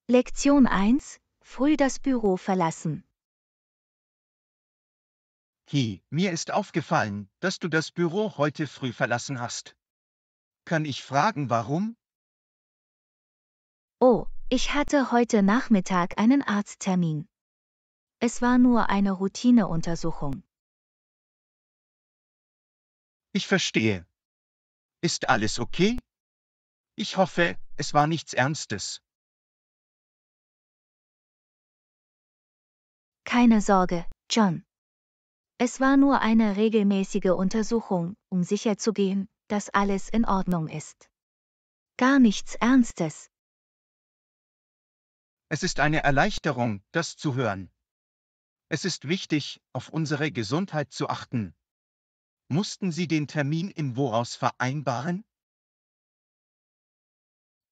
Lektion 1: Früh das Büro verlassen. Mir ist aufgefallen, dass du das Büro heute früh verlassen hast. Kann ich fragen, warum? Oh, ich hatte heute Nachmittag einen Arzttermin. Es war nur eine Routineuntersuchung. Ich verstehe. Ist alles okay? Ich hoffe, es war nichts Ernstes. Keine Sorge, John. Es war nur eine regelmäßige Untersuchung, um sicherzugehen, dass alles in Ordnung ist. Gar nichts Ernstes. Es ist eine Erleichterung, das zu hören. Es ist wichtig, auf unsere Gesundheit zu achten. Mussten Sie den Termin im Voraus vereinbaren?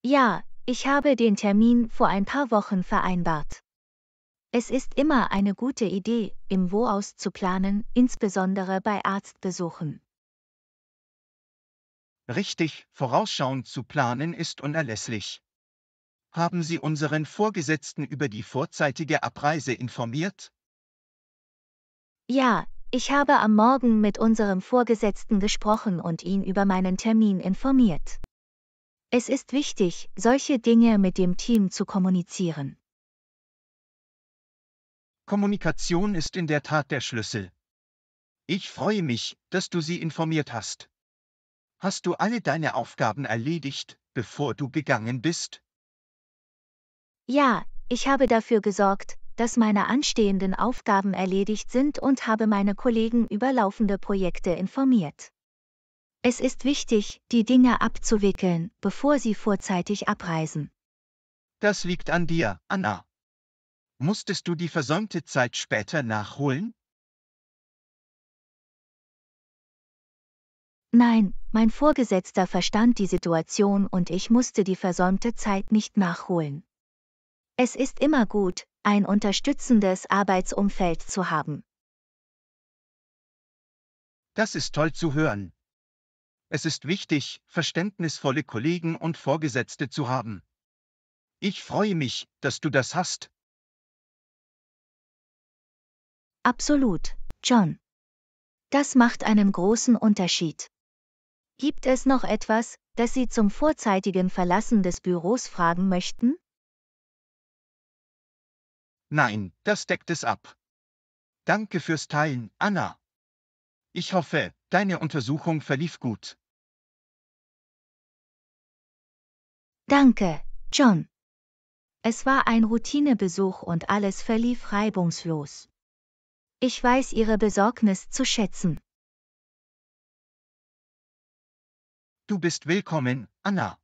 Ja, ich habe den Termin vor ein paar Wochen vereinbart. Es ist immer eine gute Idee, im Voraus zu planen, insbesondere bei Arztbesuchen. Richtig, vorausschauend zu planen ist unerlässlich. Haben Sie unseren Vorgesetzten über die vorzeitige Abreise informiert? Ja, ich habe am Morgen mit unserem Vorgesetzten gesprochen und ihn über meinen Termin informiert. Es ist wichtig, solche Dinge mit dem Team zu kommunizieren. Kommunikation ist in der Tat der Schlüssel. Ich freue mich, dass du sie informiert hast. Hast du alle deine Aufgaben erledigt, bevor du gegangen bist? Ja, ich habe dafür gesorgt, dass meine anstehenden Aufgaben erledigt sind und habe meine Kollegen über laufende Projekte informiert. Es ist wichtig, die Dinge abzuwickeln, bevor sie vorzeitig abreisen. Das liegt an dir, Anna. Musstest du die versäumte Zeit später nachholen? Nein, mein Vorgesetzter verstand die Situation und ich musste die versäumte Zeit nicht nachholen. Es ist immer gut, ein unterstützendes Arbeitsumfeld zu haben. Das ist toll zu hören. Es ist wichtig, verständnisvolle Kollegen und Vorgesetzte zu haben. Ich freue mich, dass du das hast. Absolut, John. Das macht einen großen Unterschied. Gibt es noch etwas, das Sie zum vorzeitigen Verlassen des Büros fragen möchten? Nein, das deckt es ab. Danke fürs Teilen, Anna. Ich hoffe, deine Untersuchung verlief gut. Danke, John. Es war ein Routinebesuch und alles verlief reibungslos. Ich weiß Ihre Besorgnis zu schätzen. Du bist willkommen, Anna.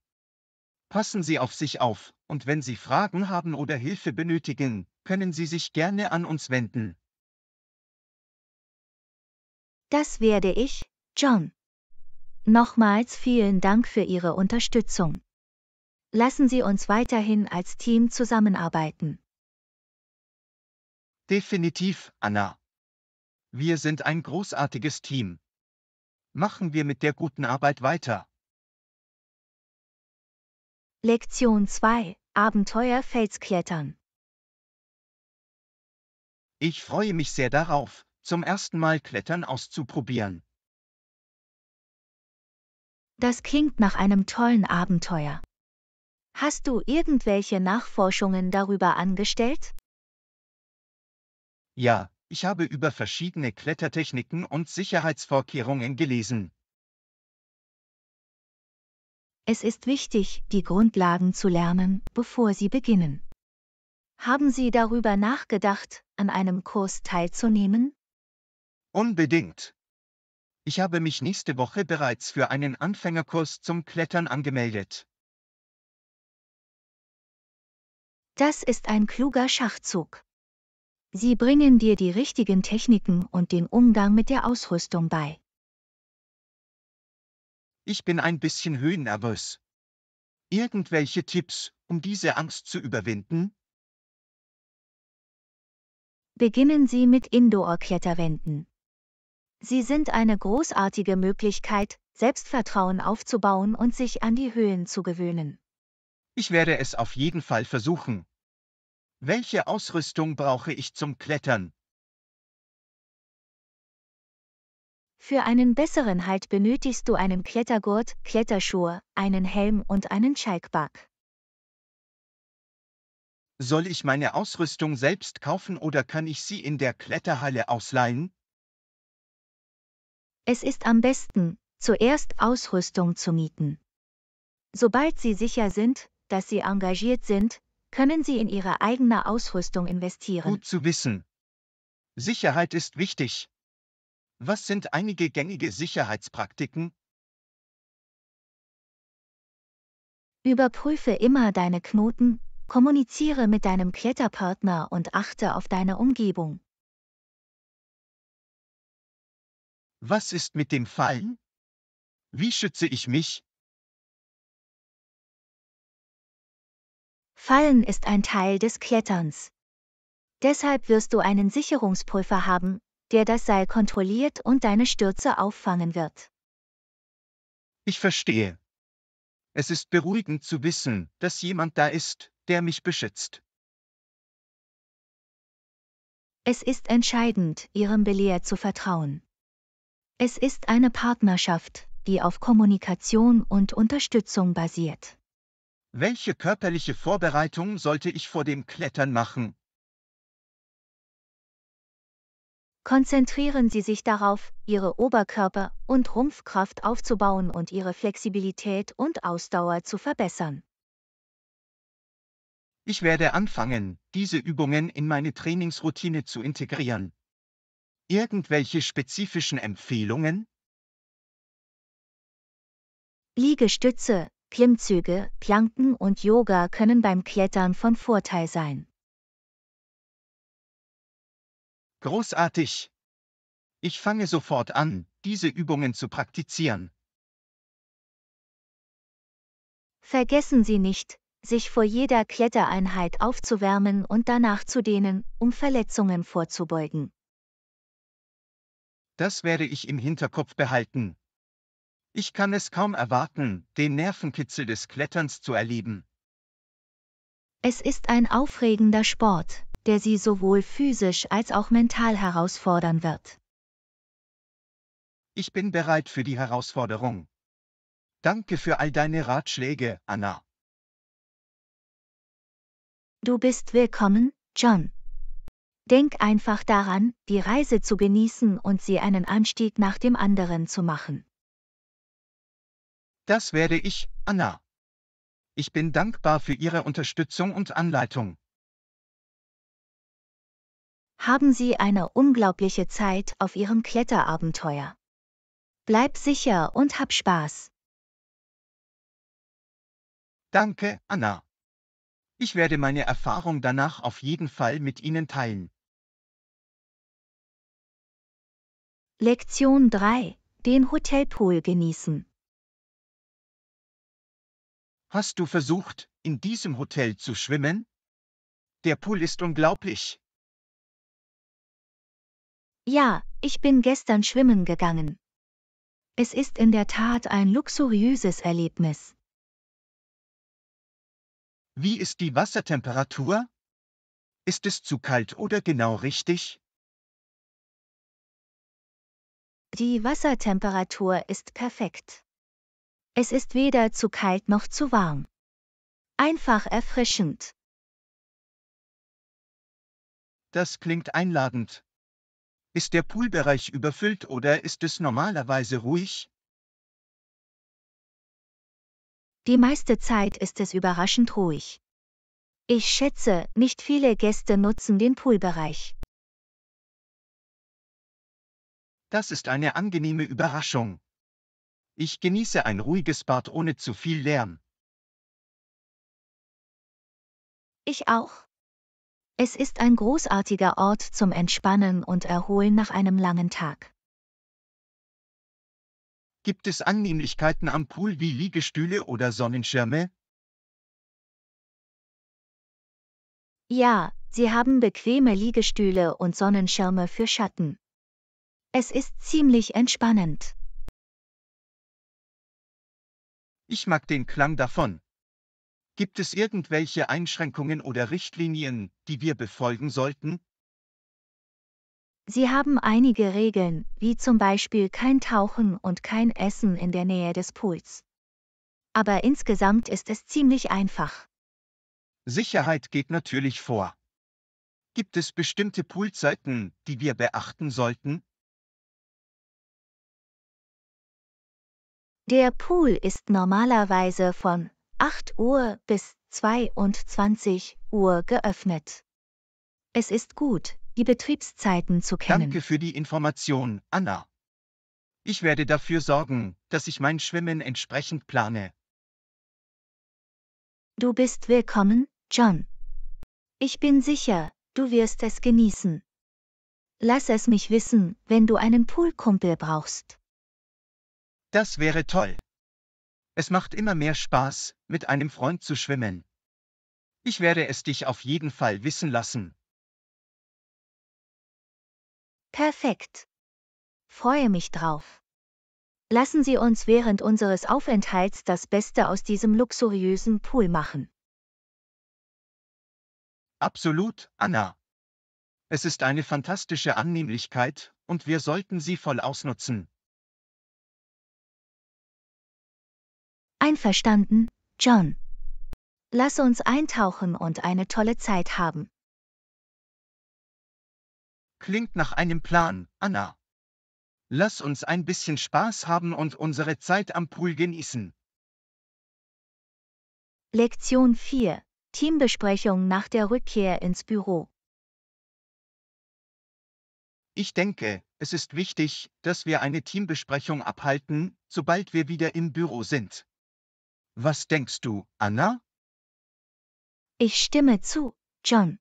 Passen Sie auf sich auf, und wenn Sie Fragen haben oder Hilfe benötigen, können Sie sich gerne an uns wenden. Das werde ich, John. Nochmals vielen Dank für Ihre Unterstützung. Lassen Sie uns weiterhin als Team zusammenarbeiten. Definitiv, Anna. Wir sind ein großartiges Team. Machen wir mit der guten Arbeit weiter. Lektion 2: Abenteuer Felsklettern. Ich freue mich sehr darauf, zum ersten Mal Klettern auszuprobieren. Das klingt nach einem tollen Abenteuer. Hast du irgendwelche Nachforschungen darüber angestellt? Ja, ich habe über verschiedene Klettertechniken und Sicherheitsvorkehrungen gelesen. Es ist wichtig, die Grundlagen zu lernen, bevor Sie beginnen. Haben Sie darüber nachgedacht, an einem Kurs teilzunehmen? Unbedingt. Ich habe mich nächste Woche bereits für einen Anfängerkurs zum Klettern angemeldet. Das ist ein kluger Schachzug. Sie bringen dir die richtigen Techniken und den Umgang mit der Ausrüstung bei. Ich bin ein bisschen höhennervös. Irgendwelche Tipps, um diese Angst zu überwinden? Beginnen Sie mit Indoor-Kletterwänden. Sie sind eine großartige Möglichkeit, Selbstvertrauen aufzubauen und sich an die Höhen zu gewöhnen. Ich werde es auf jeden Fall versuchen. Welche Ausrüstung brauche ich zum Klettern? Für einen besseren Halt benötigst du einen Klettergurt, Kletterschuhe, einen Helm und einen Schalkback. Soll ich meine Ausrüstung selbst kaufen oder kann ich sie in der Kletterhalle ausleihen? Es ist am besten, zuerst Ausrüstung zu mieten. Sobald Sie sicher sind, dass Sie engagiert sind, können Sie in Ihre eigene Ausrüstung investieren. Gut zu wissen. Sicherheit ist wichtig. Was sind einige gängige Sicherheitspraktiken? Überprüfe immer deine Knoten, kommuniziere mit deinem Kletterpartner und achte auf deine Umgebung. Was ist mit dem Fallen? Wie schütze ich mich? Fallen ist ein Teil des Kletterns. Deshalb wirst du einen Sicherungsprüfer haben, der das Seil kontrolliert und deine Stürze auffangen wird. Ich verstehe. Es ist beruhigend zu wissen, dass jemand da ist, der mich beschützt. Es ist entscheidend, ihrem Belehr zu vertrauen. Es ist eine Partnerschaft, die auf Kommunikation und Unterstützung basiert. Welche körperliche Vorbereitung sollte ich vor dem Klettern machen? Konzentrieren Sie sich darauf, Ihre Oberkörper- und Rumpfkraft aufzubauen und Ihre Flexibilität und Ausdauer zu verbessern. Ich werde anfangen, diese Übungen in meine Trainingsroutine zu integrieren. Irgendwelche spezifischen Empfehlungen? Liegestütze, Klimmzüge, Planken und Yoga können beim Klettern von Vorteil sein. Großartig! Ich fange sofort an, diese Übungen zu praktizieren. Vergessen Sie nicht, sich vor jeder Klettereinheit aufzuwärmen und danach zu dehnen, um Verletzungen vorzubeugen. Das werde ich im Hinterkopf behalten. Ich kann es kaum erwarten, den Nervenkitzel des Kletterns zu erleben. Es ist ein aufregender Sport, der Sie sowohl physisch als auch mental herausfordern wird. Ich bin bereit für die Herausforderung. Danke für all deine Ratschläge, Anna. Du bist willkommen, John. Denk einfach daran, die Reise zu genießen und sie einen Anstieg nach dem anderen zu machen. Das werde ich, Anna. Ich bin dankbar für Ihre Unterstützung und Anleitung. Haben Sie eine unglaubliche Zeit auf Ihrem Kletterabenteuer. Bleib sicher und hab Spaß. Danke, Anna. Ich werde meine Erfahrung danach auf jeden Fall mit Ihnen teilen. Lektion 3: Den Hotelpool genießen. Hast du versucht, in diesem Hotel zu schwimmen? Der Pool ist unglaublich. Ja, ich bin gestern schwimmen gegangen. Es ist in der Tat ein luxuriöses Erlebnis. Wie ist die Wassertemperatur? Ist es zu kalt oder genau richtig? Die Wassertemperatur ist perfekt. Es ist weder zu kalt noch zu warm. Einfach erfrischend. Das klingt einladend. Ist der Poolbereich überfüllt oder ist es normalerweise ruhig? Die meiste Zeit ist es überraschend ruhig. Ich schätze, nicht viele Gäste nutzen den Poolbereich. Das ist eine angenehme Überraschung. Ich genieße ein ruhiges Bad ohne zu viel Lärm. Ich auch. Es ist ein großartiger Ort zum Entspannen und Erholen nach einem langen Tag. Gibt es Annehmlichkeiten am Pool wie Liegestühle oder Sonnenschirme? Ja, sie haben bequeme Liegestühle und Sonnenschirme für Schatten. Es ist ziemlich entspannend. Ich mag den Klang davon. Gibt es irgendwelche Einschränkungen oder Richtlinien, die wir befolgen sollten? Sie haben einige Regeln, wie zum Beispiel kein Tauchen und kein Essen in der Nähe des Pools. Aber insgesamt ist es ziemlich einfach. Sicherheit geht natürlich vor. Gibt es bestimmte Poolzeiten, die wir beachten sollten? Der Pool ist normalerweise von 8 Uhr bis 22 Uhr geöffnet. Es ist gut, die Betriebszeiten zu kennen. Danke für die Information, Anna. Ich werde dafür sorgen, dass ich mein Schwimmen entsprechend plane. Du bist willkommen, John. Ich bin sicher, du wirst es genießen. Lass es mich wissen, wenn du einen Poolkumpel brauchst. Das wäre toll. Es macht immer mehr Spaß, mit einem Freund zu schwimmen. Ich werde es dich auf jeden Fall wissen lassen. Perfekt. Freue mich drauf. Lassen Sie uns während unseres Aufenthalts das Beste aus diesem luxuriösen Pool machen. Absolut, Anna. Es ist eine fantastische Annehmlichkeit, und wir sollten sie voll ausnutzen. Einverstanden, John. Lass uns eintauchen und eine tolle Zeit haben. Klingt nach einem Plan, Anna. Lass uns ein bisschen Spaß haben und unsere Zeit am Pool genießen. Lektion 4. Teambesprechung nach der Rückkehr ins Büro. Ich denke, es ist wichtig, dass wir eine Teambesprechung abhalten, sobald wir wieder im Büro sind. Was denkst du, Anna? Ich stimme zu, John.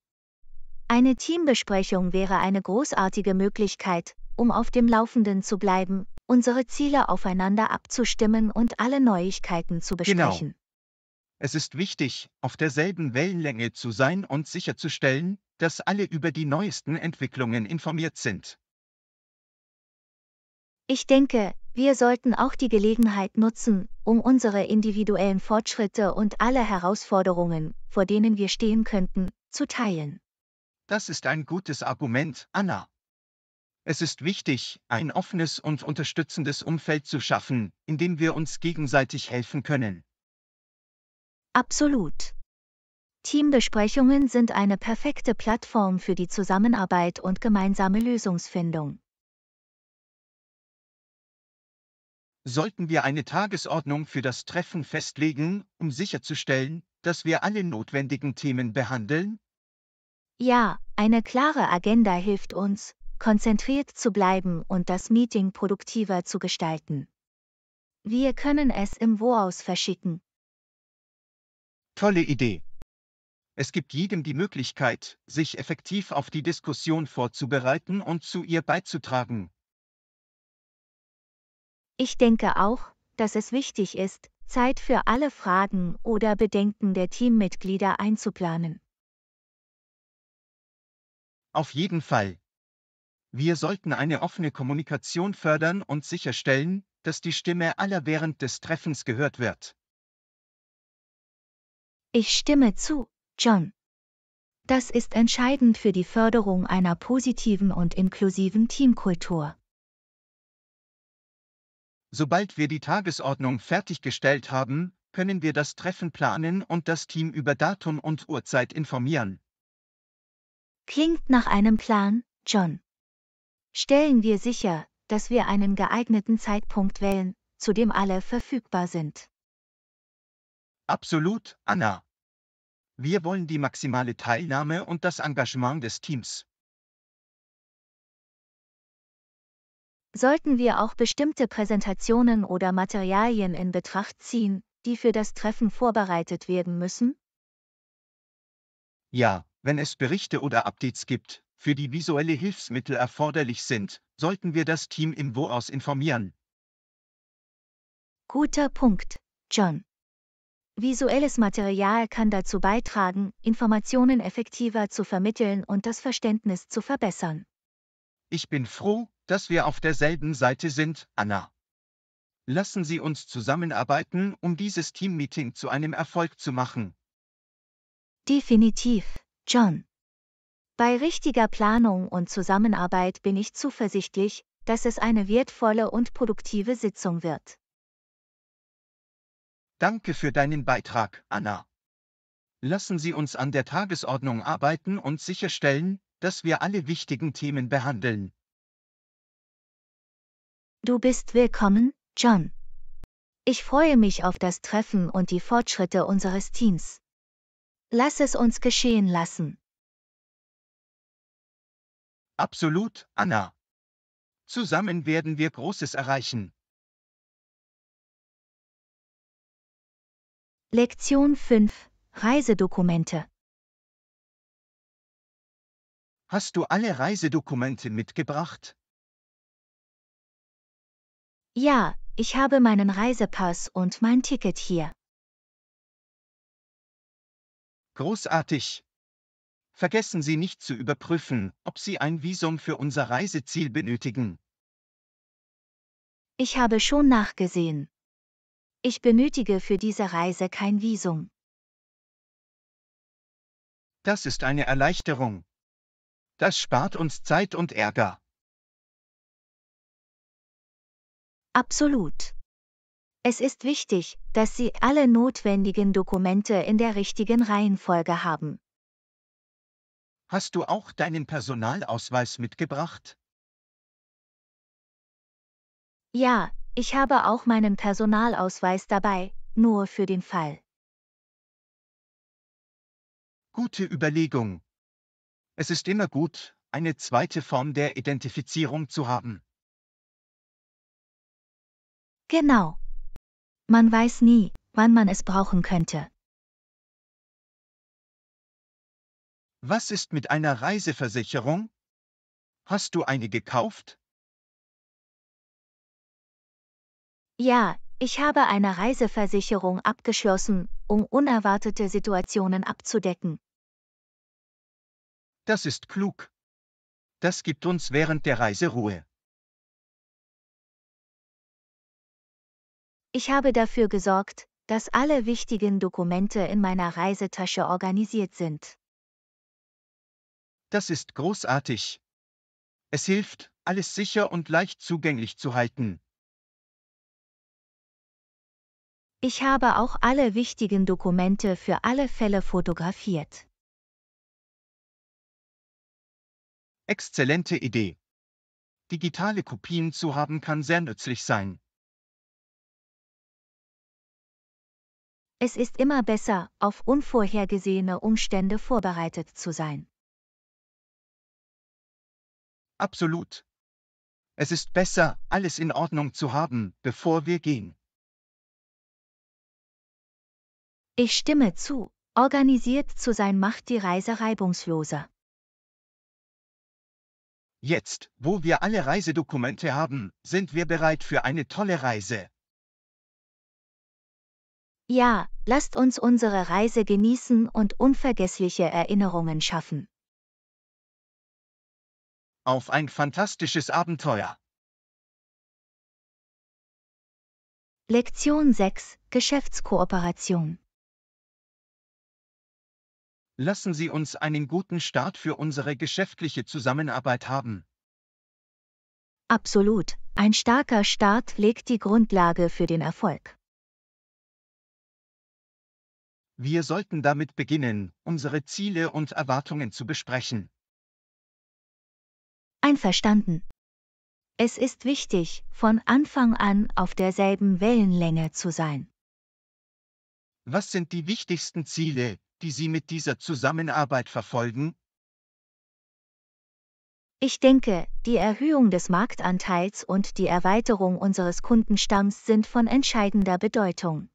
Eine Teambesprechung wäre eine großartige Möglichkeit, um auf dem Laufenden zu bleiben, unsere Ziele aufeinander abzustimmen und alle Neuigkeiten zu Genau. besprechen. Es ist wichtig, auf derselben Wellenlänge zu sein und sicherzustellen, dass alle über die neuesten Entwicklungen informiert sind. Ich denke, wir sollten auch die Gelegenheit nutzen, um unsere individuellen Fortschritte und alle Herausforderungen, vor denen wir stehen könnten, zu teilen. Das ist ein gutes Argument, Anna. Es ist wichtig, ein offenes und unterstützendes Umfeld zu schaffen, in dem wir uns gegenseitig helfen können. Absolut. Teambesprechungen sind eine perfekte Plattform für die Zusammenarbeit und gemeinsame Lösungsfindung. Sollten wir eine Tagesordnung für das Treffen festlegen, um sicherzustellen, dass wir alle notwendigen Themen behandeln? Ja, eine klare Agenda hilft uns, konzentriert zu bleiben und das Meeting produktiver zu gestalten. Wir können es im Voraus verschicken. Tolle Idee. Es gibt jedem die Möglichkeit, sich effektiv auf die Diskussion vorzubereiten und zu ihr beizutragen. Ich denke auch, dass es wichtig ist, Zeit für alle Fragen oder Bedenken der Teammitglieder einzuplanen. Auf jeden Fall. Wir sollten eine offene Kommunikation fördern und sicherstellen, dass die Stimme aller während des Treffens gehört wird. Ich stimme zu, John. Das ist entscheidend für die Förderung einer positiven und inklusiven Teamkultur. Sobald wir die Tagesordnung fertiggestellt haben, können wir das Treffen planen und das Team über Datum und Uhrzeit informieren. Klingt nach einem Plan, John. Stellen wir sicher, dass wir einen geeigneten Zeitpunkt wählen, zu dem alle verfügbar sind. Absolut, Anna. Wir wollen die maximale Teilnahme und das Engagement des Teams. Sollten wir auch bestimmte Präsentationen oder Materialien in Betracht ziehen, die für das Treffen vorbereitet werden müssen? Ja, wenn es Berichte oder Updates gibt, für die visuelle Hilfsmittel erforderlich sind, sollten wir das Team im Voraus informieren. Guter Punkt, John. Visuelles Material kann dazu beitragen, Informationen effektiver zu vermitteln und das Verständnis zu verbessern. Ich bin froh, dass wir auf derselben Seite sind, Anna. Lassen Sie uns zusammenarbeiten, um dieses Teammeeting zu einem Erfolg zu machen. Definitiv, John. Bei richtiger Planung und Zusammenarbeit bin ich zuversichtlich, dass es eine wertvolle und produktive Sitzung wird. Danke für deinen Beitrag, Anna. Lassen Sie uns an der Tagesordnung arbeiten und sicherstellen, dass wir alle wichtigen Themen behandeln. Du bist willkommen, John. Ich freue mich auf das Treffen und die Fortschritte unseres Teams. Lass es uns geschehen lassen. Absolut, Anna. Zusammen werden wir Großes erreichen. Lektion 5: Reisedokumente. Hast du alle Reisedokumente mitgebracht? Ja, ich habe meinen Reisepass und mein Ticket hier. Großartig. Vergessen Sie nicht zu überprüfen, ob Sie ein Visum für unser Reiseziel benötigen. Ich habe schon nachgesehen. Ich benötige für diese Reise kein Visum. Das ist eine Erleichterung. Das spart uns Zeit und Ärger. Absolut. Es ist wichtig, dass Sie alle notwendigen Dokumente in der richtigen Reihenfolge haben. Hast du auch deinen Personalausweis mitgebracht? Ja, ich habe auch meinen Personalausweis dabei, nur für den Fall. Gute Überlegung. Es ist immer gut, eine zweite Form der Identifizierung zu haben. Genau. Man weiß nie, wann man es brauchen könnte. Was ist mit einer Reiseversicherung? Hast du eine gekauft? Ja, ich habe eine Reiseversicherung abgeschlossen, um unerwartete Situationen abzudecken. Das ist klug. Das gibt uns während der Reise Ruhe. Ich habe dafür gesorgt, dass alle wichtigen Dokumente in meiner Reisetasche organisiert sind. Das ist großartig. Es hilft, alles sicher und leicht zugänglich zu halten. Ich habe auch alle wichtigen Dokumente für alle Fälle fotografiert. Exzellente Idee. Digitale Kopien zu haben kann sehr nützlich sein. Es ist immer besser, auf unvorhergesehene Umstände vorbereitet zu sein. Absolut. Es ist besser, alles in Ordnung zu haben, bevor wir gehen. Ich stimme zu. Organisiert zu sein macht die Reise reibungsloser. Jetzt, wo wir alle Reisedokumente haben, sind wir bereit für eine tolle Reise. Ja, lasst uns unsere Reise genießen und unvergessliche Erinnerungen schaffen. Auf ein fantastisches Abenteuer. Lektion 6: Geschäftskooperation. Lassen Sie uns einen guten Start für unsere geschäftliche Zusammenarbeit haben. Absolut, ein starker Start legt die Grundlage für den Erfolg. Wir sollten damit beginnen, unsere Ziele und Erwartungen zu besprechen. Einverstanden. Es ist wichtig, von Anfang an auf derselben Wellenlänge zu sein. Was sind die wichtigsten Ziele, die Sie mit dieser Zusammenarbeit verfolgen? Ich denke, die Erhöhung des Marktanteils und die Erweiterung unseres Kundenstamms sind von entscheidender Bedeutung.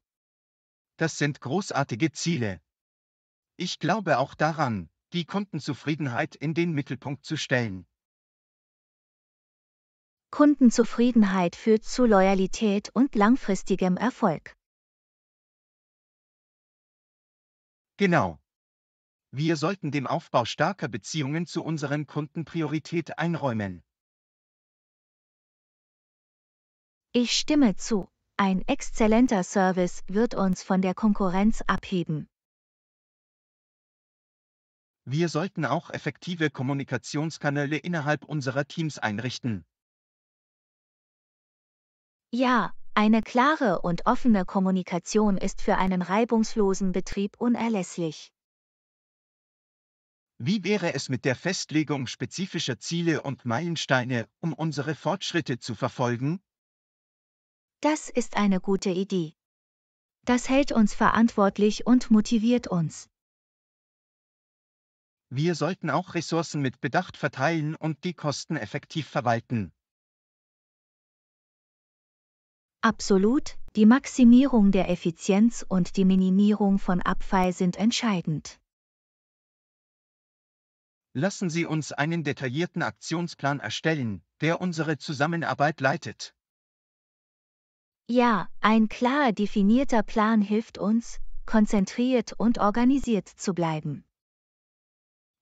Das sind großartige Ziele. Ich glaube auch daran, die Kundenzufriedenheit in den Mittelpunkt zu stellen. Kundenzufriedenheit führt zu Loyalität und langfristigem Erfolg. Genau. Wir sollten dem Aufbau starker Beziehungen zu unseren Kunden Priorität einräumen. Ich stimme zu. Ein exzellenter Service wird uns von der Konkurrenz abheben. Wir sollten auch effektive Kommunikationskanäle innerhalb unserer Teams einrichten. Ja, eine klare und offene Kommunikation ist für einen reibungslosen Betrieb unerlässlich. Wie wäre es mit der Festlegung spezifischer Ziele und Meilensteine, um unsere Fortschritte zu verfolgen? Das ist eine gute Idee. Das hält uns verantwortlich und motiviert uns. Wir sollten auch Ressourcen mit Bedacht verteilen und die Kosten effektiv verwalten. Absolut, die Maximierung der Effizienz und die Minimierung von Abfall sind entscheidend. Lassen Sie uns einen detaillierten Aktionsplan erstellen, der unsere Zusammenarbeit leitet. Ja, ein klar definierter Plan hilft uns, konzentriert und organisiert zu bleiben.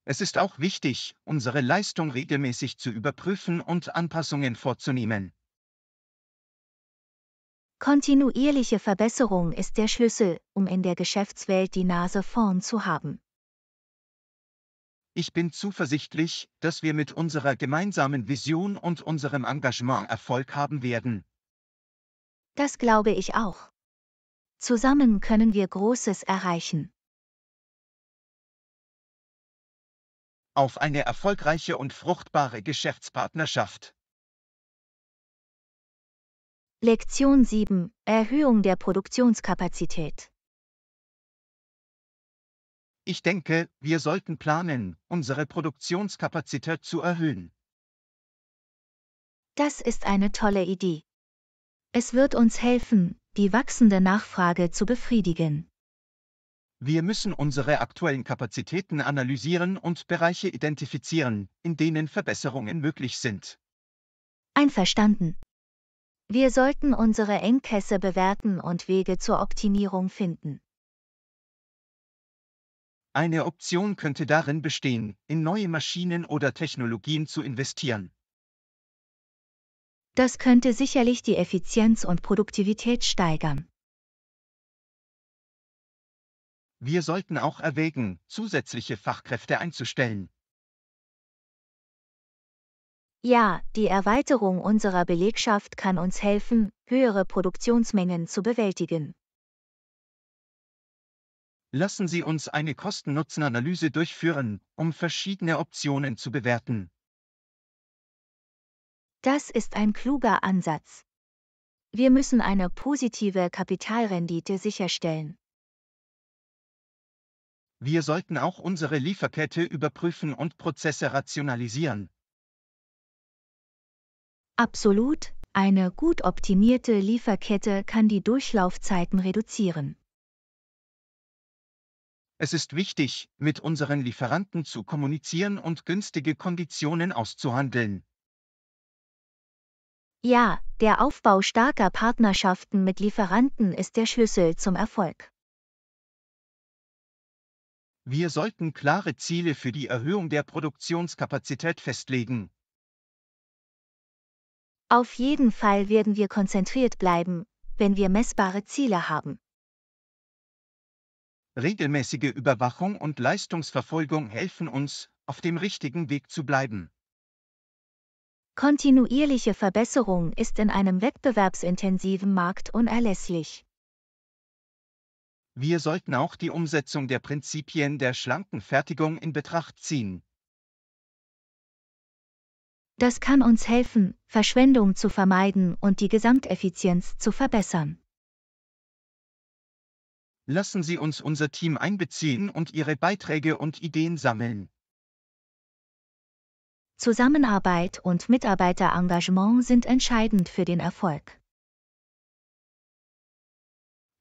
Es ist auch wichtig, unsere Leistung regelmäßig zu überprüfen und Anpassungen vorzunehmen. Kontinuierliche Verbesserung ist der Schlüssel, um in der Geschäftswelt die Nase vorn zu haben. Ich bin zuversichtlich, dass wir mit unserer gemeinsamen Vision und unserem Engagement Erfolg haben werden. Das glaube ich auch. Zusammen können wir Großes erreichen. Auf eine erfolgreiche und fruchtbare Geschäftspartnerschaft. Lektion 7: Erhöhung der Produktionskapazität. Ich denke, wir sollten planen, unsere Produktionskapazität zu erhöhen. Das ist eine tolle Idee. Es wird uns helfen, die wachsende Nachfrage zu befriedigen. Wir müssen unsere aktuellen Kapazitäten analysieren und Bereiche identifizieren, in denen Verbesserungen möglich sind. Einverstanden. Wir sollten unsere Engpässe bewerten und Wege zur Optimierung finden. Eine Option könnte darin bestehen, in neue Maschinen oder Technologien zu investieren. Das könnte sicherlich die Effizienz und Produktivität steigern. Wir sollten auch erwägen, zusätzliche Fachkräfte einzustellen. Ja, die Erweiterung unserer Belegschaft kann uns helfen, höhere Produktionsmengen zu bewältigen. Lassen Sie uns eine Kosten-Nutzen-Analyse durchführen, um verschiedene Optionen zu bewerten. Das ist ein kluger Ansatz. Wir müssen eine positive Kapitalrendite sicherstellen. Wir sollten auch unsere Lieferkette überprüfen und Prozesse rationalisieren. Absolut, eine gut optimierte Lieferkette kann die Durchlaufzeiten reduzieren. Es ist wichtig, mit unseren Lieferanten zu kommunizieren und günstige Konditionen auszuhandeln. Ja, der Aufbau starker Partnerschaften mit Lieferanten ist der Schlüssel zum Erfolg. Wir sollten klare Ziele für die Erhöhung der Produktionskapazität festlegen. Auf jeden Fall werden wir konzentriert bleiben, wenn wir messbare Ziele haben. Regelmäßige Überwachung und Leistungsverfolgung helfen uns, auf dem richtigen Weg zu bleiben. Kontinuierliche Verbesserung ist in einem wettbewerbsintensiven Markt unerlässlich. Wir sollten auch die Umsetzung der Prinzipien der schlanken Fertigung in Betracht ziehen. Das kann uns helfen, Verschwendung zu vermeiden und die Gesamteffizienz zu verbessern. Lassen Sie uns unser Team einbeziehen und Ihre Beiträge und Ideen sammeln. Zusammenarbeit und Mitarbeiterengagement sind entscheidend für den Erfolg.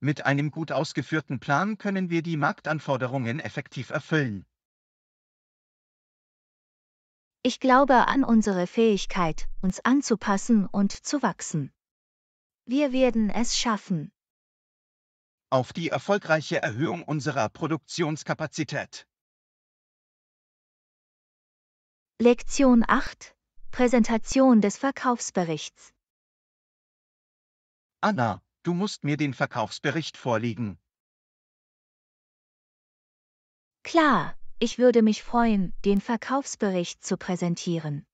Mit einem gut ausgeführten Plan können wir die Marktanforderungen effektiv erfüllen. Ich glaube an unsere Fähigkeit, uns anzupassen und zu wachsen. Wir werden es schaffen. Auf die erfolgreiche Erhöhung unserer Produktionskapazität. Lektion 8: Präsentation des Verkaufsberichts. Anna, du musst mir den Verkaufsbericht vorlegen. Klar, Ich würde mich freuen, den Verkaufsbericht zu präsentieren.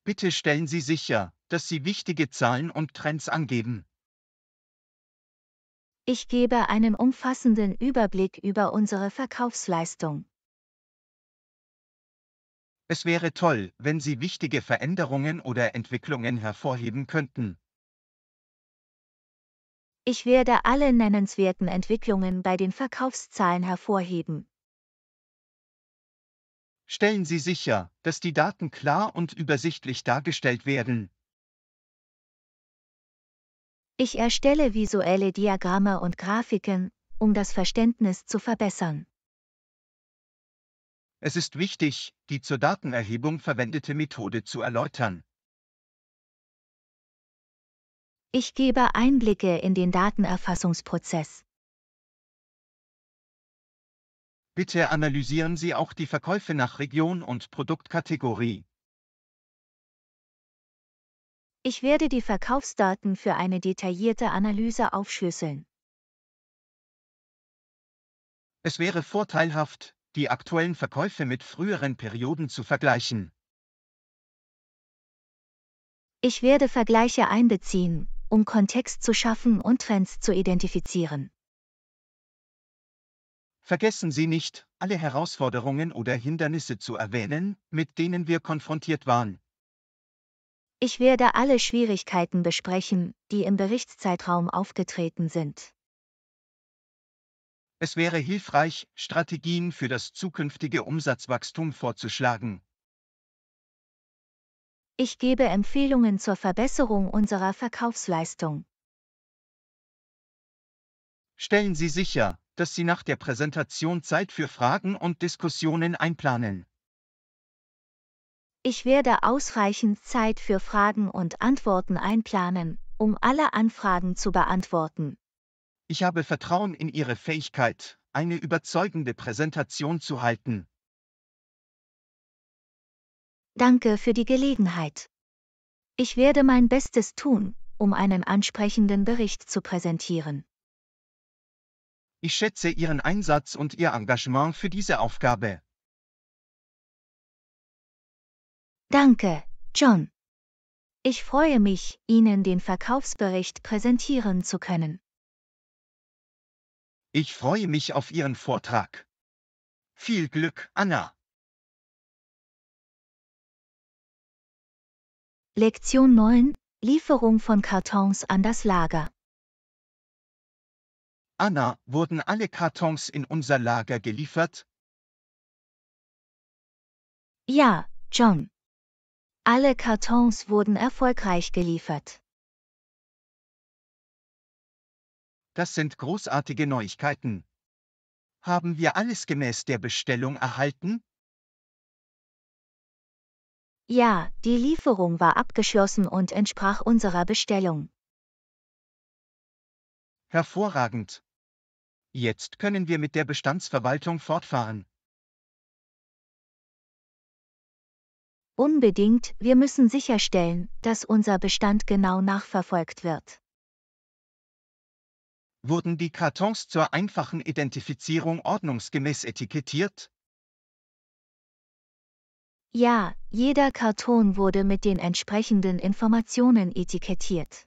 Bitte stellen Sie sicher, dass Sie wichtige Zahlen und Trends angeben. Ich gebe einen umfassenden Überblick über unsere Verkaufsleistung. Es wäre toll, wenn Sie wichtige Veränderungen oder Entwicklungen hervorheben könnten. Ich werde alle nennenswerten Entwicklungen bei den Verkaufszahlen hervorheben. Stellen Sie sicher, dass die Daten klar und übersichtlich dargestellt werden. Ich erstelle visuelle Diagramme und Grafiken, um das Verständnis zu verbessern. Es ist wichtig, die zur Datenerhebung verwendete Methode zu erläutern. Ich gebe Einblicke in den Datenerfassungsprozess. Bitte analysieren Sie auch die Verkäufe nach Region und Produktkategorie. Ich werde die Verkaufsdaten für eine detaillierte Analyse aufschlüsseln. Es wäre vorteilhaft, die aktuellen Verkäufe mit früheren Perioden zu vergleichen. Ich werde Vergleiche einbeziehen, um Kontext zu schaffen und Trends zu identifizieren. Vergessen Sie nicht, alle Herausforderungen oder Hindernisse zu erwähnen, mit denen wir konfrontiert waren. Ich werde alle Schwierigkeiten besprechen, die im Berichtszeitraum aufgetreten sind. Es wäre hilfreich, Strategien für das zukünftige Umsatzwachstum vorzuschlagen. Ich gebe Empfehlungen zur Verbesserung unserer Verkaufsleistung. Stellen Sie sicher, dass Sie nach der Präsentation Zeit für Fragen und Diskussionen einplanen. Ich werde ausreichend Zeit für Fragen und Antworten einplanen, um alle Anfragen zu beantworten. Ich habe Vertrauen in Ihre Fähigkeit, eine überzeugende Präsentation zu halten. Danke für die Gelegenheit. Ich werde mein Bestes tun, um einen ansprechenden Bericht zu präsentieren. Ich schätze Ihren Einsatz und Ihr Engagement für diese Aufgabe. Danke, John. Ich freue mich, Ihnen den Verkaufsbericht präsentieren zu können. Ich freue mich auf Ihren Vortrag. Viel Glück, Anna. Lektion 9: Lieferung von Kartons an das Lager. Anna, wurden alle Kartons in unser Lager geliefert? Ja, John. Alle Kartons wurden erfolgreich geliefert. Das sind großartige Neuigkeiten. Haben wir alles gemäß der Bestellung erhalten? Ja, die Lieferung war abgeschlossen und entsprach unserer Bestellung. Hervorragend. Jetzt können wir mit der Bestandsverwaltung fortfahren. Unbedingt, wir müssen sicherstellen, dass unser Bestand genau nachverfolgt wird. Wurden die Kartons zur einfachen Identifizierung ordnungsgemäß etikettiert? Ja, jeder Karton wurde mit den entsprechenden Informationen etikettiert.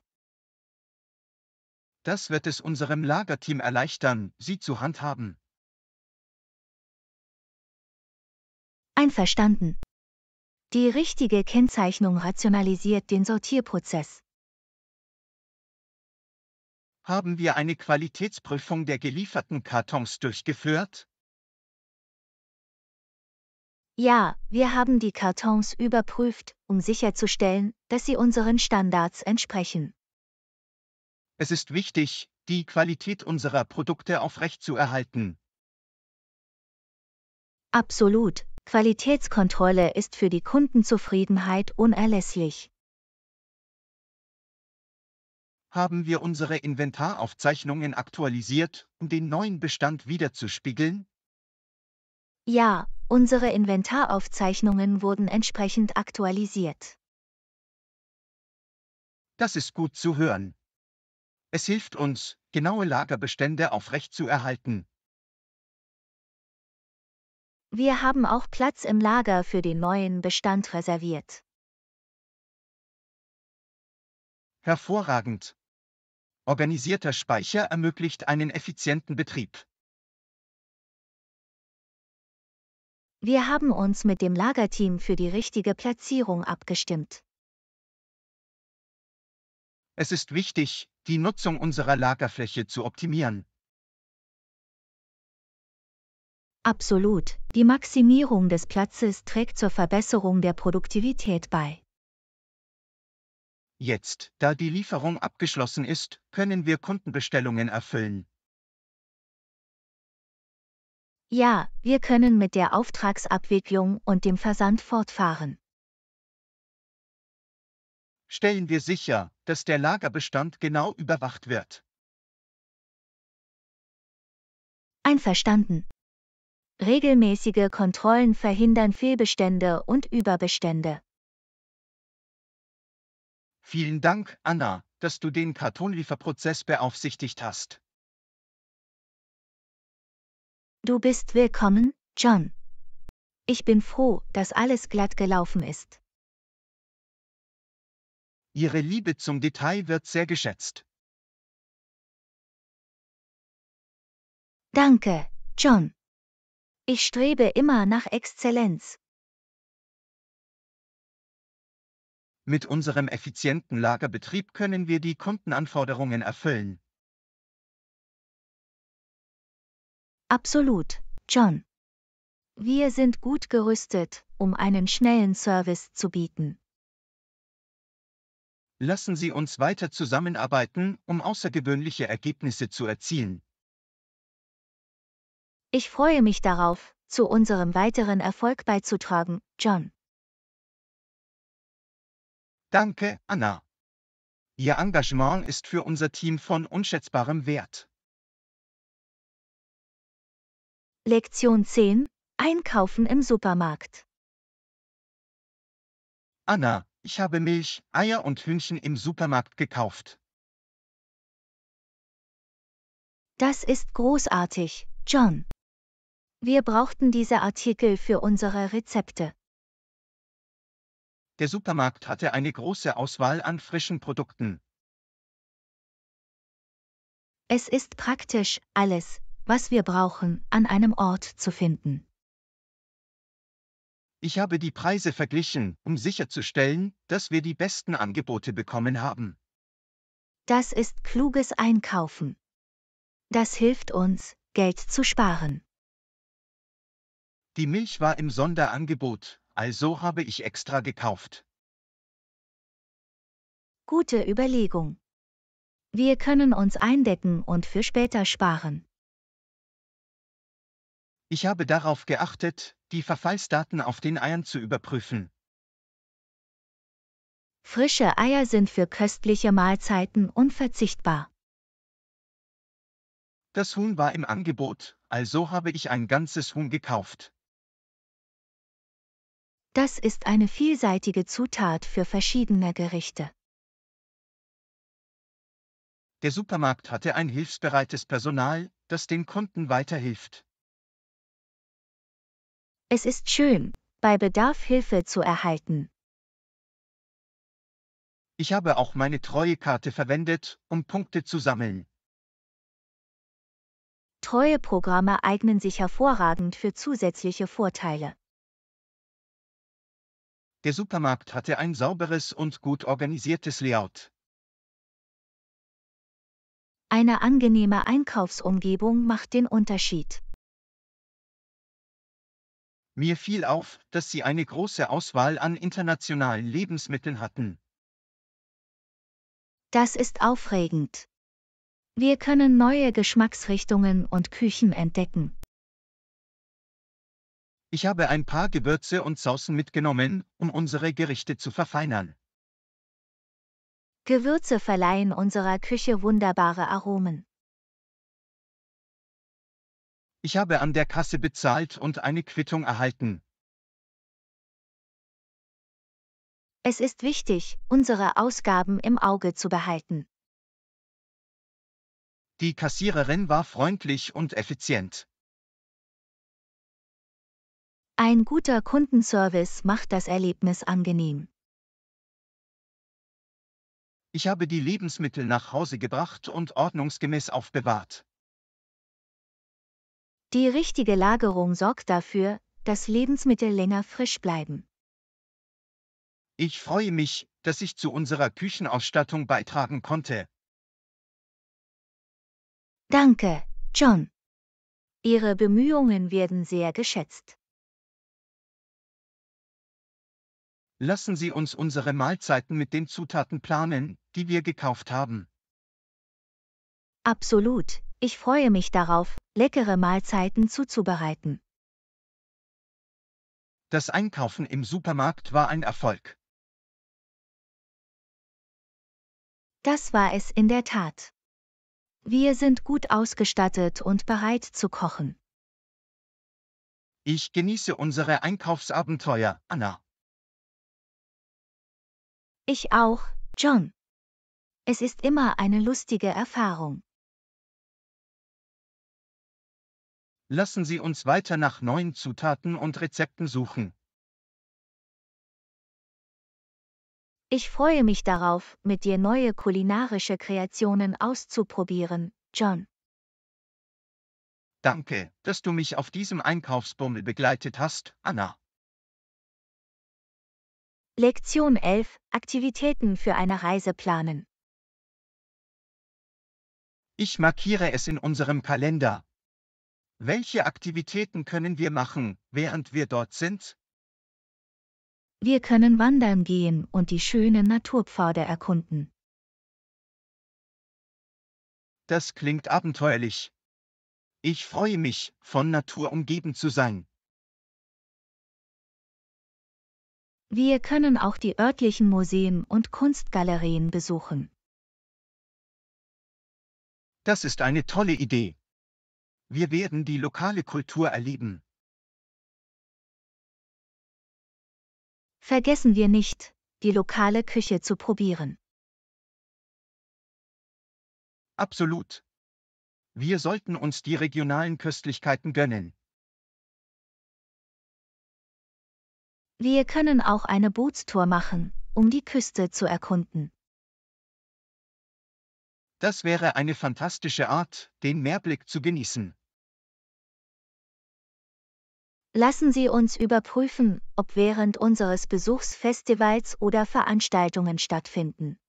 Das wird es unserem Lagerteam erleichtern, sie zu handhaben. Einverstanden. Die richtige Kennzeichnung rationalisiert den Sortierprozess. Haben wir eine Qualitätsprüfung der gelieferten Kartons durchgeführt? Ja, wir haben die Kartons überprüft, um sicherzustellen, dass sie unseren Standards entsprechen. Es ist wichtig, die Qualität unserer Produkte aufrechtzuerhalten. Absolut. Qualitätskontrolle ist für die Kundenzufriedenheit unerlässlich. Haben wir unsere Inventaraufzeichnungen aktualisiert, um den neuen Bestand widerzuspiegeln? Ja, unsere Inventaraufzeichnungen wurden entsprechend aktualisiert. Das ist gut zu hören. Es hilft uns, genaue Lagerbestände aufrechtzuerhalten. Wir haben auch Platz im Lager für den neuen Bestand reserviert. Hervorragend. Organisierter Speicher ermöglicht einen effizienten Betrieb. Wir haben uns mit dem Lagerteam für die richtige Platzierung abgestimmt. Es ist wichtig, die Nutzung unserer Lagerfläche zu optimieren. Absolut, die Maximierung des Platzes trägt zur Verbesserung der Produktivität bei. Jetzt, da die Lieferung abgeschlossen ist, können wir Kundenbestellungen erfüllen. Ja, wir können mit der Auftragsabwicklung und dem Versand fortfahren. Stellen wir sicher, dass der Lagerbestand genau überwacht wird. Einverstanden. Regelmäßige Kontrollen verhindern Fehlbestände und Überbestände. Vielen Dank, Anna, dass du den Kartonlieferprozess beaufsichtigt hast. Du bist willkommen, John. Ich bin froh, dass alles glatt gelaufen ist. Ihre Liebe zum Detail wird sehr geschätzt. Danke, John. Ich strebe immer nach Exzellenz. Mit unserem effizienten Lagerbetrieb können wir die Kundenanforderungen erfüllen. Absolut, John. Wir sind gut gerüstet, um einen schnellen Service zu bieten. Lassen Sie uns weiter zusammenarbeiten, um außergewöhnliche Ergebnisse zu erzielen. Ich freue mich darauf, zu unserem weiteren Erfolg beizutragen, John. Danke, Anna. Ihr Engagement ist für unser Team von unschätzbarem Wert. Lektion 10: Einkaufen im Supermarkt. Anna, ich habe Milch, Eier und Hühnchen im Supermarkt gekauft. Das ist großartig, John. Wir brauchten diese Artikel für unsere Rezepte. Der Supermarkt hatte eine große Auswahl an frischen Produkten. Es ist praktisch, alles, was wir brauchen, an einem Ort zu finden. Ich habe die Preise verglichen, um sicherzustellen, dass wir die besten Angebote bekommen haben. Das ist kluges Einkaufen. Das hilft uns, Geld zu sparen. Die Milch war im Sonderangebot, also habe ich extra gekauft. Gute Überlegung. Wir können uns eindecken und für später sparen. Ich habe darauf geachtet, die Verfallsdaten auf den Eiern zu überprüfen. Frische Eier sind für köstliche Mahlzeiten unverzichtbar. Das Huhn war im Angebot, also habe ich ein ganzes Huhn gekauft. Das ist eine vielseitige Zutat für verschiedene Gerichte. Der Supermarkt hatte ein hilfsbereites Personal, das den Kunden weiterhilft. Es ist schön, bei Bedarf Hilfe zu erhalten. Ich habe auch meine Treuekarte verwendet, um Punkte zu sammeln. Treueprogramme eignen sich hervorragend für zusätzliche Vorteile. Der Supermarkt hatte ein sauberes und gut organisiertes Layout. Eine angenehme Einkaufsumgebung macht den Unterschied. Mir fiel auf, dass sie eine große Auswahl an internationalen Lebensmitteln hatten. Das ist aufregend. Wir können neue Geschmacksrichtungen und Küchen entdecken. Ich habe ein paar Gewürze und Saucen mitgenommen, um unsere Gerichte zu verfeinern. Gewürze verleihen unserer Küche wunderbare Aromen. Ich habe an der Kasse bezahlt und eine Quittung erhalten. Es ist wichtig, unsere Ausgaben im Auge zu behalten. Die Kassiererin war freundlich und effizient. Ein guter Kundenservice macht das Erlebnis angenehm. Ich habe die Lebensmittel nach Hause gebracht und ordnungsgemäß aufbewahrt. Die richtige Lagerung sorgt dafür, dass Lebensmittel länger frisch bleiben. Ich freue mich, dass ich zu unserer Küchenausstattung beitragen konnte. Danke, John. Ihre Bemühungen werden sehr geschätzt. Lassen Sie uns unsere Mahlzeiten mit den Zutaten planen, die wir gekauft haben. Absolut, ich freue mich darauf, leckere Mahlzeiten zuzubereiten. Das Einkaufen im Supermarkt war ein Erfolg. Das war es in der Tat. Wir sind gut ausgestattet und bereit zu kochen. Ich genieße unsere Einkaufsabenteuer, Anna. Ich auch, John. Es ist immer eine lustige Erfahrung. Lassen Sie uns weiter nach neuen Zutaten und Rezepten suchen. Ich freue mich darauf, mit dir neue kulinarische Kreationen auszuprobieren, John. Danke, dass du mich auf diesem Einkaufsbummel begleitet hast, Anna. Lektion 11: Aktivitäten für eine Reise planen. Ich markiere es in unserem Kalender. Welche Aktivitäten können wir machen, während wir dort sind? Wir können wandern gehen und die schönen Naturpfade erkunden. Das klingt abenteuerlich. Ich freue mich, von Natur umgeben zu sein. Wir können auch die örtlichen Museen und Kunstgalerien besuchen. Das ist eine tolle Idee. Wir werden die lokale Kultur erleben. Vergessen wir nicht, die lokale Küche zu probieren. Absolut. Wir sollten uns die regionalen Köstlichkeiten gönnen. Wir können auch eine Bootstour machen, um die Küste zu erkunden. Das wäre eine fantastische Art, den Meerblick zu genießen. Lassen Sie uns überprüfen, ob während unseres Besuchs Festivals oder Veranstaltungen stattfinden.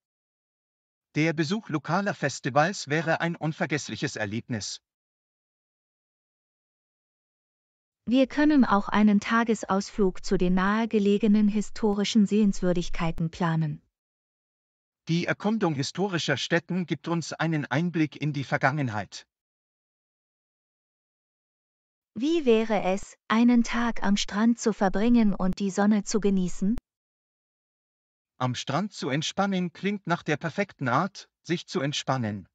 Der Besuch lokaler Festivals wäre ein unvergessliches Erlebnis. Wir können auch einen Tagesausflug zu den nahegelegenen historischen Sehenswürdigkeiten planen. Die Erkundung historischer Stätten gibt uns einen Einblick in die Vergangenheit. Wie wäre es, einen Tag am Strand zu verbringen und die Sonne zu genießen? Am Strand zu entspannen klingt nach der perfekten Art, sich zu entspannen.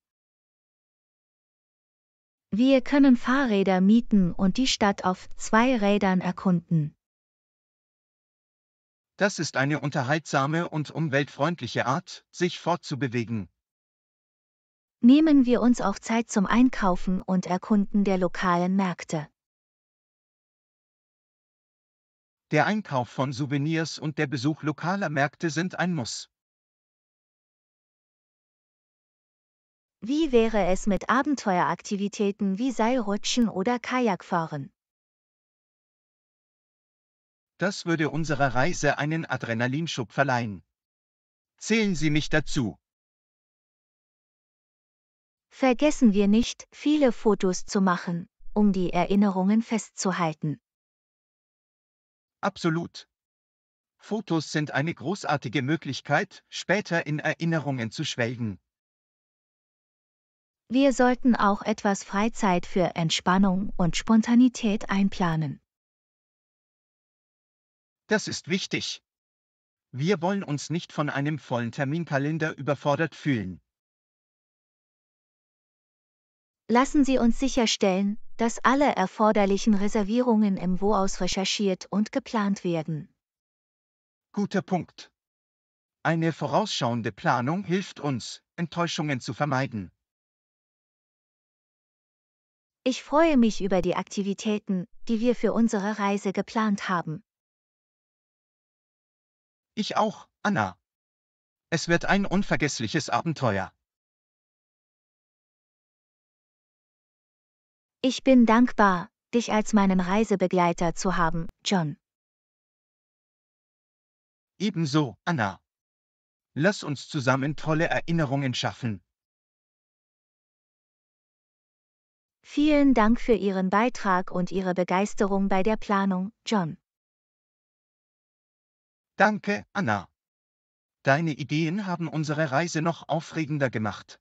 Wir können Fahrräder mieten und die Stadt auf 2 Rädern erkunden. Das ist eine unterhaltsame und umweltfreundliche Art, sich fortzubewegen. Nehmen wir uns auch Zeit zum Einkaufen und Erkunden der lokalen Märkte. Der Einkauf von Souvenirs und der Besuch lokaler Märkte sind ein Muss. Wie wäre es mit Abenteueraktivitäten wie Seilrutschen oder Kajakfahren? Das würde unserer Reise einen Adrenalinschub verleihen. Zählen Sie mich dazu. Vergessen wir nicht, viele Fotos zu machen, um die Erinnerungen festzuhalten. Absolut. Fotos sind eine großartige Möglichkeit, später in Erinnerungen zu schwelgen. Wir sollten auch etwas Freizeit für Entspannung und Spontanität einplanen. Das ist wichtig. Wir wollen uns nicht von einem vollen Terminkalender überfordert fühlen. Lassen Sie uns sicherstellen, dass alle erforderlichen Reservierungen im Voraus recherchiert und geplant werden. Guter Punkt. Eine vorausschauende Planung hilft uns, Enttäuschungen zu vermeiden. Ich freue mich über die Aktivitäten, die wir für unsere Reise geplant haben. Ich auch, Anna. Es wird ein unvergessliches Abenteuer. Ich bin dankbar, dich als meinen Reisebegleiter zu haben, John. Ebenso, Anna. Lass uns zusammen tolle Erinnerungen schaffen. Vielen Dank für Ihren Beitrag und Ihre Begeisterung bei der Planung, John. Danke, Anna. Deine Ideen haben unsere Reise noch aufregender gemacht.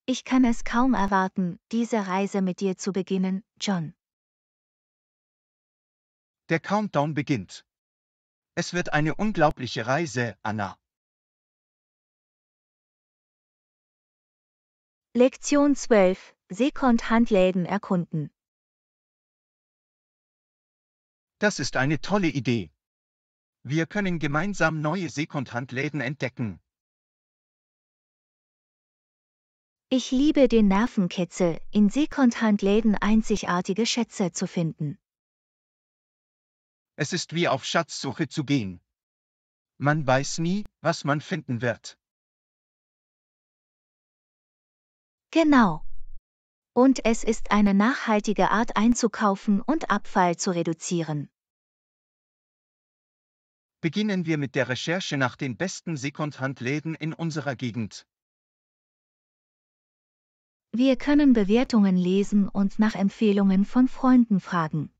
Ich kann es kaum erwarten, diese Reise mit dir zu beginnen, John. Der Countdown beginnt. Es wird eine unglaubliche Reise, Anna. Lektion 12: Second-Hand-Läden erkunden. Das ist eine tolle Idee. Wir können gemeinsam neue Secondhand-Läden entdecken. Ich liebe den Nervenkitzel, in Second-Hand-Läden einzigartige Schätze zu finden. Es ist wie auf Schatzsuche zu gehen. Man weiß nie, was man finden wird. Genau. Und es ist eine nachhaltige Art einzukaufen und Abfall zu reduzieren. Beginnen wir mit der Recherche nach den besten Secondhand-Läden in unserer Gegend. Wir können Bewertungen lesen und nach Empfehlungen von Freunden fragen.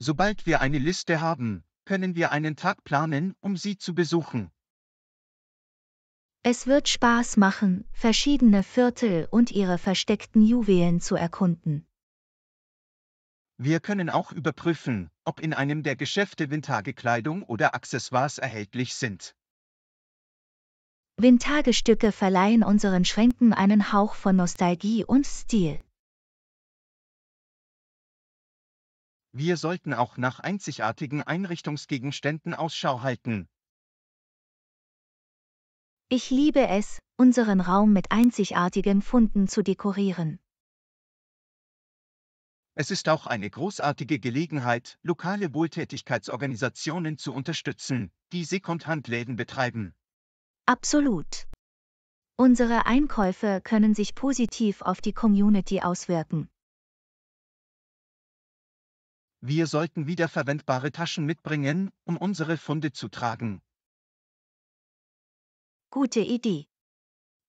Sobald wir eine Liste haben, können wir einen Tag planen, um sie zu besuchen. Es wird Spaß machen, verschiedene Viertel und ihre versteckten Juwelen zu erkunden. Wir können auch überprüfen, ob in einem der Geschäfte Vintage-Kleidung oder Accessoires erhältlich sind. Vintage-Stücke verleihen unseren Schränken einen Hauch von Nostalgie und Stil. Wir sollten auch nach einzigartigen Einrichtungsgegenständen Ausschau halten. Ich liebe es, unseren Raum mit einzigartigen Funden zu dekorieren. Es ist auch eine großartige Gelegenheit, lokale Wohltätigkeitsorganisationen zu unterstützen, die Secondhand-Läden betreiben. Absolut. Unsere Einkäufe können sich positiv auf die Community auswirken. Wir sollten wiederverwendbare Taschen mitbringen, um unsere Funde zu tragen. Gute Idee.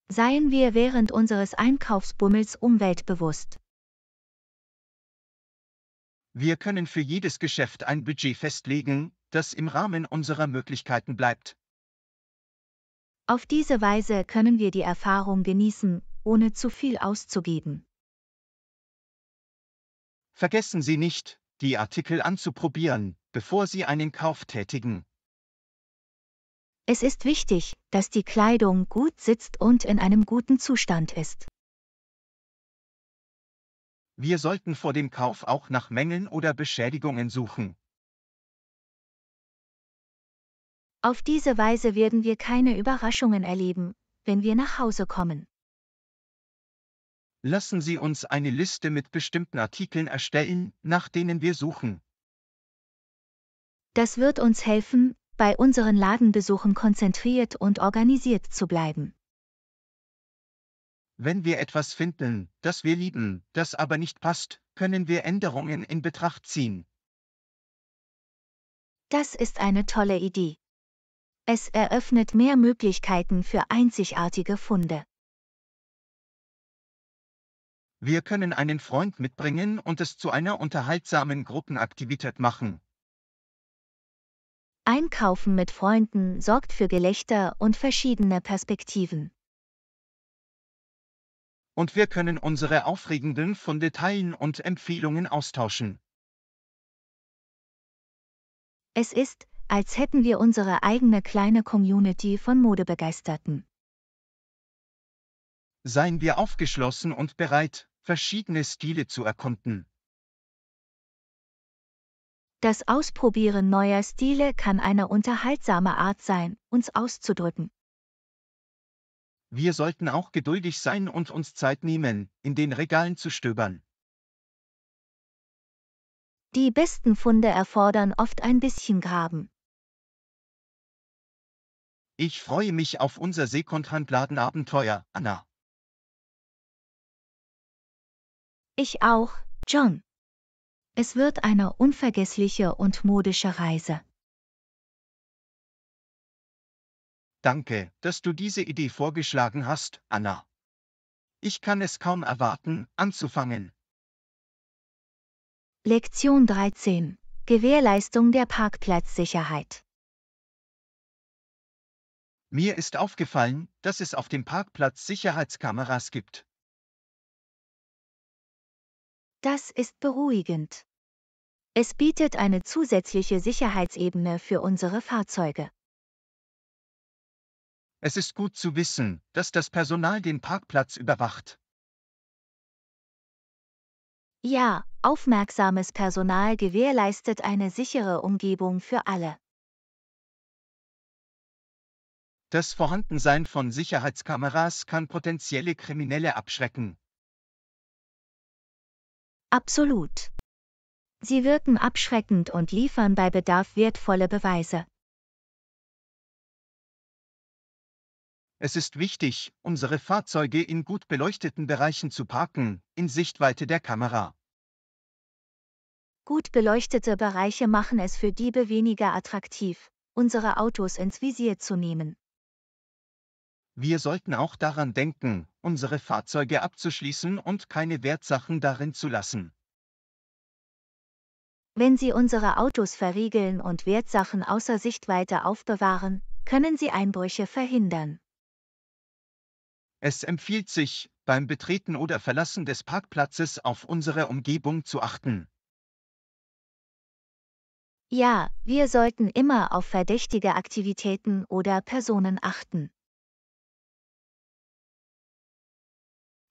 Seien wir während unseres Einkaufsbummels umweltbewusst. Wir können für jedes Geschäft ein Budget festlegen, das im Rahmen unserer Möglichkeiten bleibt. Auf diese Weise können wir die Erfahrung genießen, ohne zu viel auszugeben. Vergessen Sie nicht, die Artikel anzuprobieren, bevor Sie einen Kauf tätigen. Es ist wichtig, dass die Kleidung gut sitzt und in einem guten Zustand ist. Wir sollten vor dem Kauf auch nach Mängeln oder Beschädigungen suchen. Auf diese Weise werden wir keine Überraschungen erleben, wenn wir nach Hause kommen. Lassen Sie uns eine Liste mit bestimmten Artikeln erstellen, nach denen wir suchen. Das wird uns helfen, bei unseren Ladenbesuchen konzentriert und organisiert zu bleiben. Wenn wir etwas finden, das wir lieben, das aber nicht passt, können wir Änderungen in Betracht ziehen. Das ist eine tolle Idee. Es eröffnet mehr Möglichkeiten für einzigartige Funde. Wir können einen Freund mitbringen und es zu einer unterhaltsamen Gruppenaktivität machen. Einkaufen mit Freunden sorgt für Gelächter und verschiedene Perspektiven. Und wir können unsere aufregenden Funde teilen und Empfehlungen austauschen. Es ist, als hätten wir unsere eigene kleine Community von Modebegeisterten. Seien wir aufgeschlossen und bereit, verschiedene Stile zu erkunden. Das Ausprobieren neuer Stile kann eine unterhaltsame Art sein, uns auszudrücken. Wir sollten auch geduldig sein und uns Zeit nehmen, in den Regalen zu stöbern. Die besten Funde erfordern oft ein bisschen Graben. Ich freue mich auf unser Sekundhandladenabenteuer, Anna. Ich auch, John. Es wird eine unvergessliche und modische Reise. Danke, dass du diese Idee vorgeschlagen hast, Anna. Ich kann es kaum erwarten, anzufangen. Lektion 13. Gewährleistung der Parkplatzsicherheit. Mir ist aufgefallen, dass es auf dem Parkplatz Sicherheitskameras gibt. Das ist beruhigend. Es bietet eine zusätzliche Sicherheitsebene für unsere Fahrzeuge. Es ist gut zu wissen, dass das Personal den Parkplatz überwacht. Ja, aufmerksames Personal gewährleistet eine sichere Umgebung für alle. Das Vorhandensein von Sicherheitskameras kann potenzielle Kriminelle abschrecken. Absolut. Sie wirken abschreckend und liefern bei Bedarf wertvolle Beweise. Es ist wichtig, unsere Fahrzeuge in gut beleuchteten Bereichen zu parken, in Sichtweite der Kamera. Gut beleuchtete Bereiche machen es für Diebe weniger attraktiv, unsere Autos ins Visier zu nehmen. Wir sollten auch daran denken, unsere Fahrzeuge abzuschließen und keine Wertsachen darin zu lassen. Wenn Sie unsere Autos verriegeln und Wertsachen außer Sichtweite aufbewahren, können Sie Einbrüche verhindern. Es empfiehlt sich, beim Betreten oder Verlassen des Parkplatzes auf unsere Umgebung zu achten. Ja, wir sollten immer auf verdächtige Aktivitäten oder Personen achten.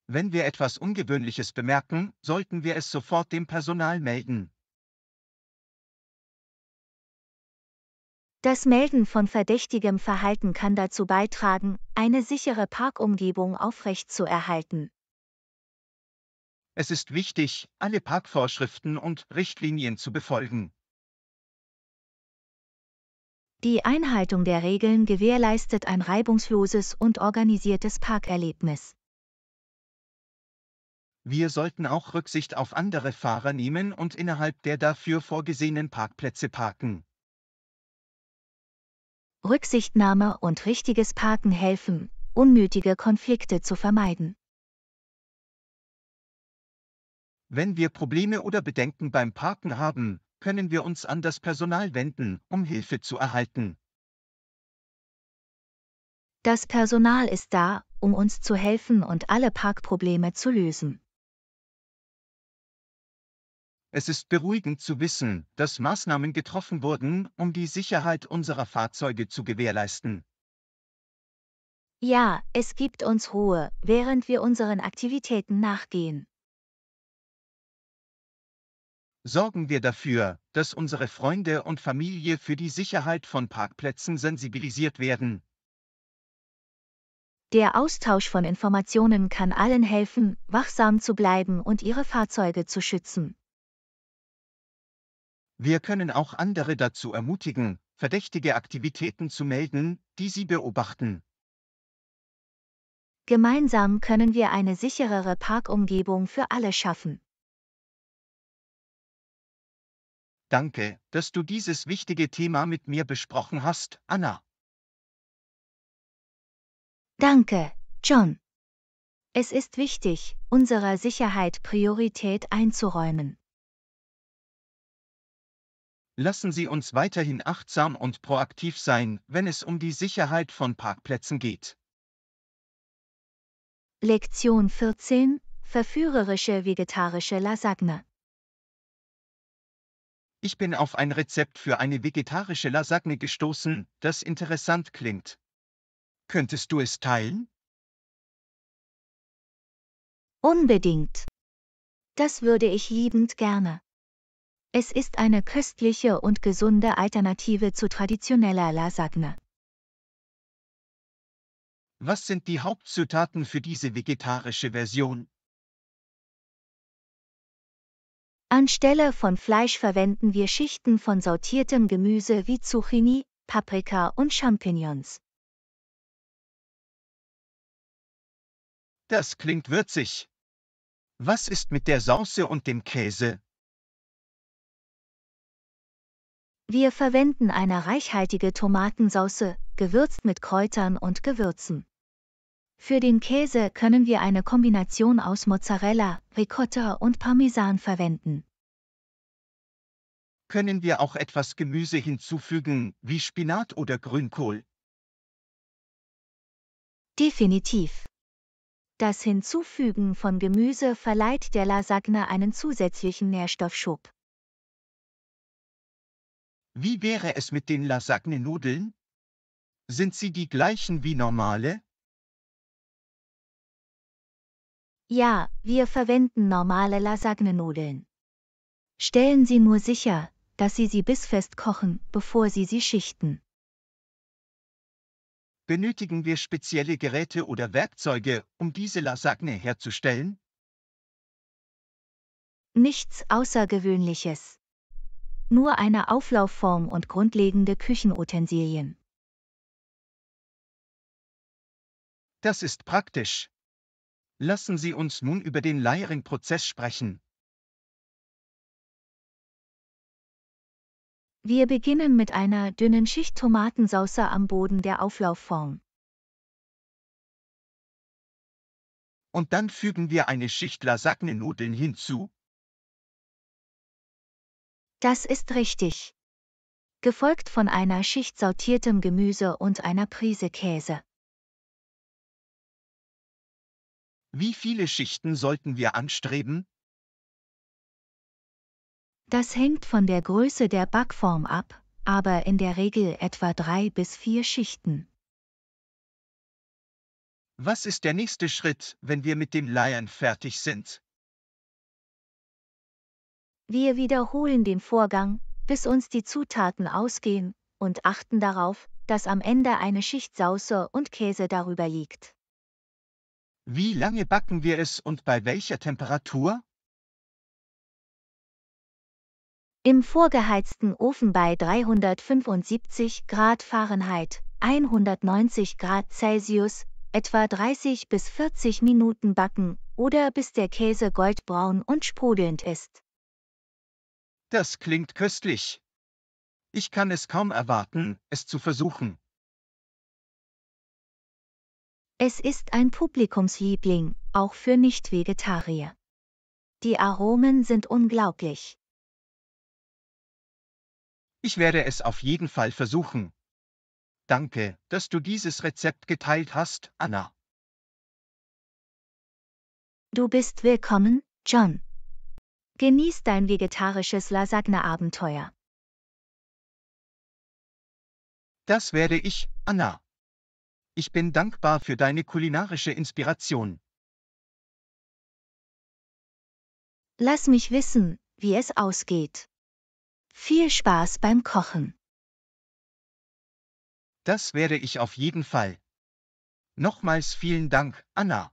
Wenn wir etwas Ungewöhnliches bemerken, sollten wir es sofort dem Personal melden. Das Melden von verdächtigem Verhalten kann dazu beitragen, eine sichere Parkumgebung aufrechtzuerhalten. Es ist wichtig, alle Parkvorschriften und Richtlinien zu befolgen. Die Einhaltung der Regeln gewährleistet ein reibungsloses und organisiertes Parkerlebnis. Wir sollten auch Rücksicht auf andere Fahrer nehmen und innerhalb der dafür vorgesehenen Parkplätze parken. Rücksichtnahme und richtiges Parken helfen, unnötige Konflikte zu vermeiden. Wenn wir Probleme oder Bedenken beim Parken haben, können wir uns an das Personal wenden, um Hilfe zu erhalten. Das Personal ist da, um uns zu helfen und alle Parkprobleme zu lösen. Es ist beruhigend zu wissen, dass Maßnahmen getroffen wurden, um die Sicherheit unserer Fahrzeuge zu gewährleisten. Ja, es gibt uns Ruhe, während wir unseren Aktivitäten nachgehen. Sorgen wir dafür, dass unsere Freunde und Familie für die Sicherheit von Parkplätzen sensibilisiert werden. Der Austausch von Informationen kann allen helfen, wachsam zu bleiben und ihre Fahrzeuge zu schützen. Wir können auch andere dazu ermutigen, verdächtige Aktivitäten zu melden, die sie beobachten. Gemeinsam können wir eine sicherere Parkumgebung für alle schaffen. Danke, dass du dieses wichtige Thema mit mir besprochen hast, Anna. Danke, John. Es ist wichtig, unserer Sicherheit Priorität einzuräumen. Lassen Sie uns weiterhin achtsam und proaktiv sein, wenn es um die Sicherheit von Parkplätzen geht. Lektion 14. Verführerische vegetarische Lasagne. Ich bin auf ein Rezept für eine vegetarische Lasagne gestoßen, das interessant klingt. Könntest du es teilen? Unbedingt. Das würde ich liebend gerne. Es ist eine köstliche und gesunde Alternative zu traditioneller Lasagne. Was sind die Hauptzutaten für diese vegetarische Version? Anstelle von Fleisch verwenden wir Schichten von sortiertem Gemüse wie Zucchini, Paprika und Champignons. Das klingt würzig. Was ist mit der Sauce und dem Käse? Wir verwenden eine reichhaltige Tomatensauce, gewürzt mit Kräutern und Gewürzen. Für den Käse können wir eine Kombination aus Mozzarella, Ricotta und Parmesan verwenden. Können wir auch etwas Gemüse hinzufügen, wie Spinat oder Grünkohl? Definitiv. Das Hinzufügen von Gemüse verleiht der Lasagne einen zusätzlichen Nährstoffschub. Wie wäre es mit den Lasagne-Nudeln? Sind sie die gleichen wie normale? Ja, wir verwenden normale Lasagnenudeln. Stellen Sie nur sicher, dass Sie sie bissfest kochen, bevor Sie sie schichten. Benötigen wir spezielle Geräte oder Werkzeuge, um diese Lasagne herzustellen? Nichts Außergewöhnliches. Nur eine Auflaufform und grundlegende Küchenutensilien. Das ist praktisch. Lassen Sie uns nun über den Layering-Prozess sprechen. Wir beginnen mit einer dünnen Schicht Tomatensauce am Boden der Auflaufform. Und dann fügen wir eine Schicht Lasagne-Nudeln hinzu. Das ist richtig. Gefolgt von einer Schicht sortiertem Gemüse und einer Prise Käse. Wie viele Schichten sollten wir anstreben? Das hängt von der Größe der Backform ab, aber in der Regel etwa 3 bis 4 Schichten. Was ist der nächste Schritt, wenn wir mit dem Layern fertig sind? Wir wiederholen den Vorgang, bis uns die Zutaten ausgehen, und achten darauf, dass am Ende eine Schicht Sauce und Käse darüber liegt. Wie lange backen wir es und bei welcher Temperatur? Im vorgeheizten Ofen bei 375 Grad Fahrenheit, 190 Grad Celsius, etwa 30 bis 40 Minuten backen oder bis der Käse goldbraun und sprudelnd ist. Das klingt köstlich. Ich kann es kaum erwarten, es zu versuchen. Es ist ein Publikumsliebling, auch für Nicht-Vegetarier. Die Aromen sind unglaublich. Ich werde es auf jeden Fall versuchen. Danke, dass du dieses Rezept geteilt hast, Anna. Du bist willkommen, John. Genieß dein vegetarisches Lasagne-Abenteuer. Das werde ich, Anna. Ich bin dankbar für deine kulinarische Inspiration. Lass mich wissen, wie es ausgeht. Viel Spaß beim Kochen. Das werde ich auf jeden Fall. Nochmals vielen Dank, Anna.